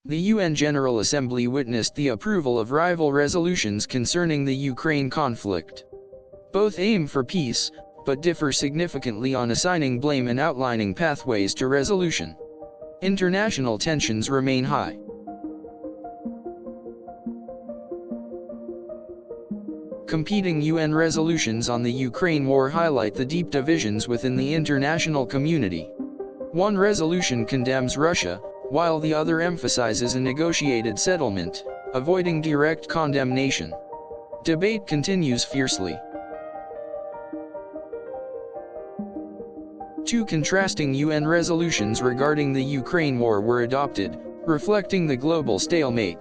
The UN General Assembly witnessed the approval of rival resolutions concerning the Ukraine conflict. Both aim for peace, but differ significantly on assigning blame and outlining pathways to resolution. International tensions remain high. Competing UN resolutions on the Ukraine war highlight the deep divisions within the international community. One resolution condemns Russia, while the other emphasizes a negotiated settlement, avoiding direct condemnation. Debate continues fiercely. Two contrasting UN resolutions regarding the Ukraine war were adopted, reflecting the global stalemate.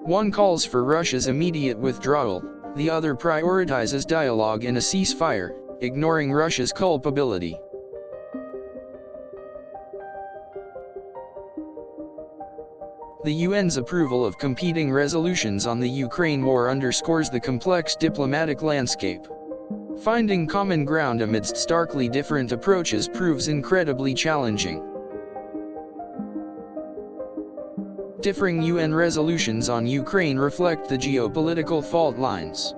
One calls for Russia's immediate withdrawal, the other prioritizes dialogue and a ceasefire, ignoring Russia's culpability. The UN's approval of competing resolutions on the Ukraine war underscores the complex diplomatic landscape. Finding common ground amidst starkly different approaches proves incredibly challenging. Differing UN resolutions on Ukraine reflect the geopolitical fault lines.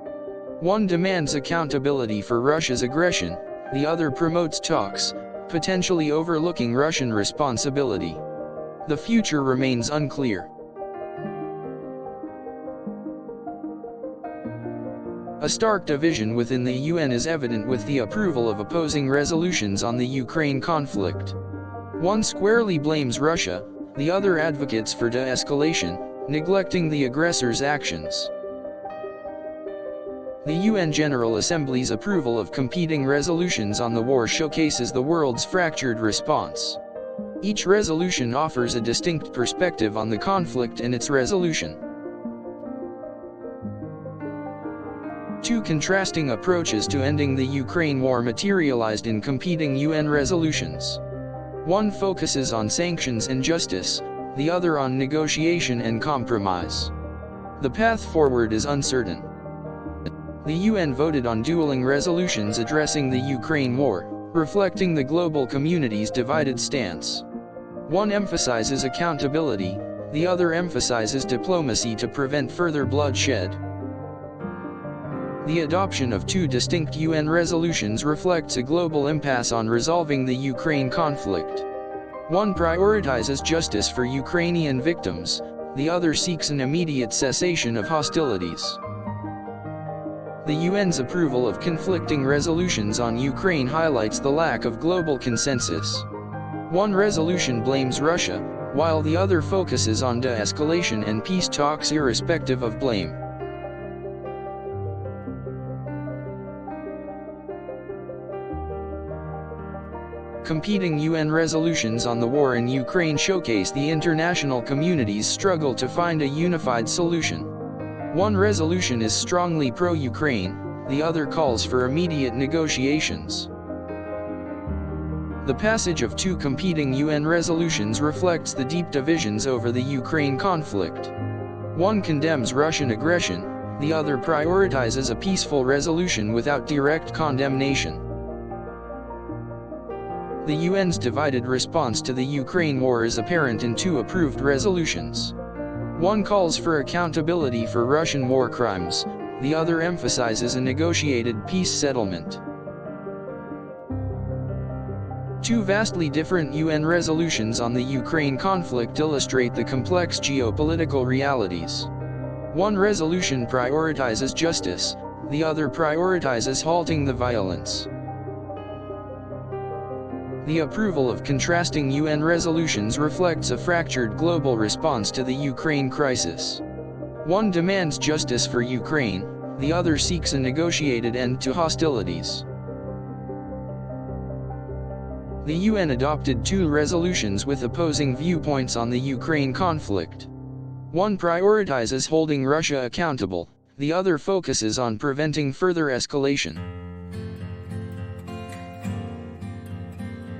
One demands accountability for Russia's aggression, the other promotes talks, potentially overlooking Russian responsibility. The future remains unclear. A stark division within the UN is evident with the approval of opposing resolutions on the Ukraine conflict. One squarely blames Russia, the other advocates for de-escalation, neglecting the aggressor's actions. The UN General Assembly's approval of competing resolutions on the war showcases the world's fractured response. Each resolution offers a distinct perspective on the conflict and its resolution. Two contrasting approaches to ending the Ukraine war materialized in competing UN resolutions. One focuses on sanctions and justice, the other on negotiation and compromise. The path forward is uncertain. The UN voted on dueling resolutions addressing the Ukraine war, reflecting the global community's divided stance. One emphasizes accountability, the other emphasizes diplomacy to prevent further bloodshed. The adoption of two distinct UN resolutions reflects a global impasse on resolving the Ukraine conflict. One prioritizes justice for Ukrainian victims, the other seeks an immediate cessation of hostilities. The UN's approval of conflicting resolutions on Ukraine highlights the lack of global consensus. One resolution blames Russia, while the other focuses on de-escalation and peace talks irrespective of blame. Competing UN resolutions on the war in Ukraine showcase the international community's struggle to find a unified solution. One resolution is strongly pro-Ukraine, the other calls for immediate negotiations. The passage of two competing UN resolutions reflects the deep divisions over the Ukraine conflict. One condemns Russian aggression, the other prioritizes a peaceful resolution without direct condemnation. The UN's divided response to the Ukraine war is apparent in two approved resolutions. One calls for accountability for Russian war crimes, the other emphasizes a negotiated peace settlement. Two vastly different UN resolutions on the Ukraine conflict illustrate the complex geopolitical realities. One resolution prioritizes justice, the other prioritizes halting the violence. The approval of contrasting UN resolutions reflects a fractured global response to the Ukraine crisis. One demands justice for Ukraine, the other seeks a negotiated end to hostilities. The UN adopted two resolutions with opposing viewpoints on the Ukraine conflict. One prioritizes holding Russia accountable, the other focuses on preventing further escalation.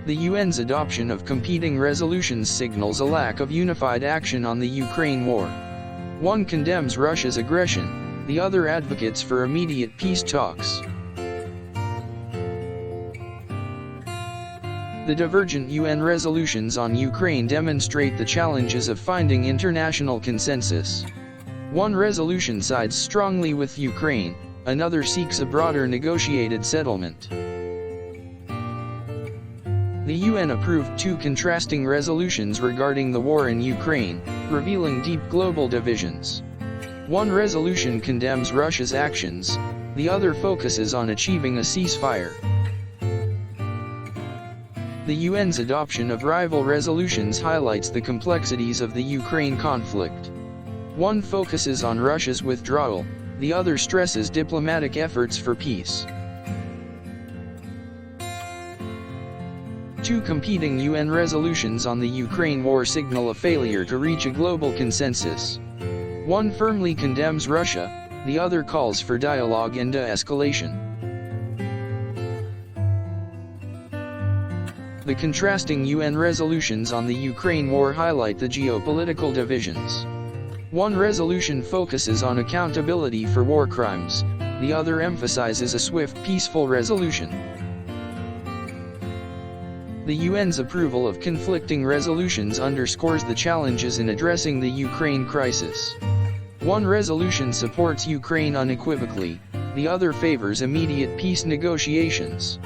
The UN's adoption of competing resolutions signals a lack of unified action on the Ukraine war. One condemns Russia's aggression, the other advocates for immediate peace talks. The divergent UN resolutions on Ukraine demonstrate the challenges of finding international consensus. One resolution sides strongly with Ukraine, another seeks a broader negotiated settlement. The UN approved two contrasting resolutions regarding the war in Ukraine, revealing deep global divisions. One resolution condemns Russia's actions, the other focuses on achieving a ceasefire. The UN's adoption of rival resolutions highlights the complexities of the Ukraine conflict. One focuses on Russia's withdrawal, the other stresses diplomatic efforts for peace. Two competing UN resolutions on the Ukraine war signal a failure to reach a global consensus. One firmly condemns Russia, the other calls for dialogue and de-escalation. The contrasting UN resolutions on the Ukraine war highlight the geopolitical divisions. One resolution focuses on accountability for war crimes, the other emphasizes a swift, peaceful resolution. The UN's approval of conflicting resolutions underscores the challenges in addressing the Ukraine crisis. One resolution supports Ukraine unequivocally, the other favors immediate peace negotiations.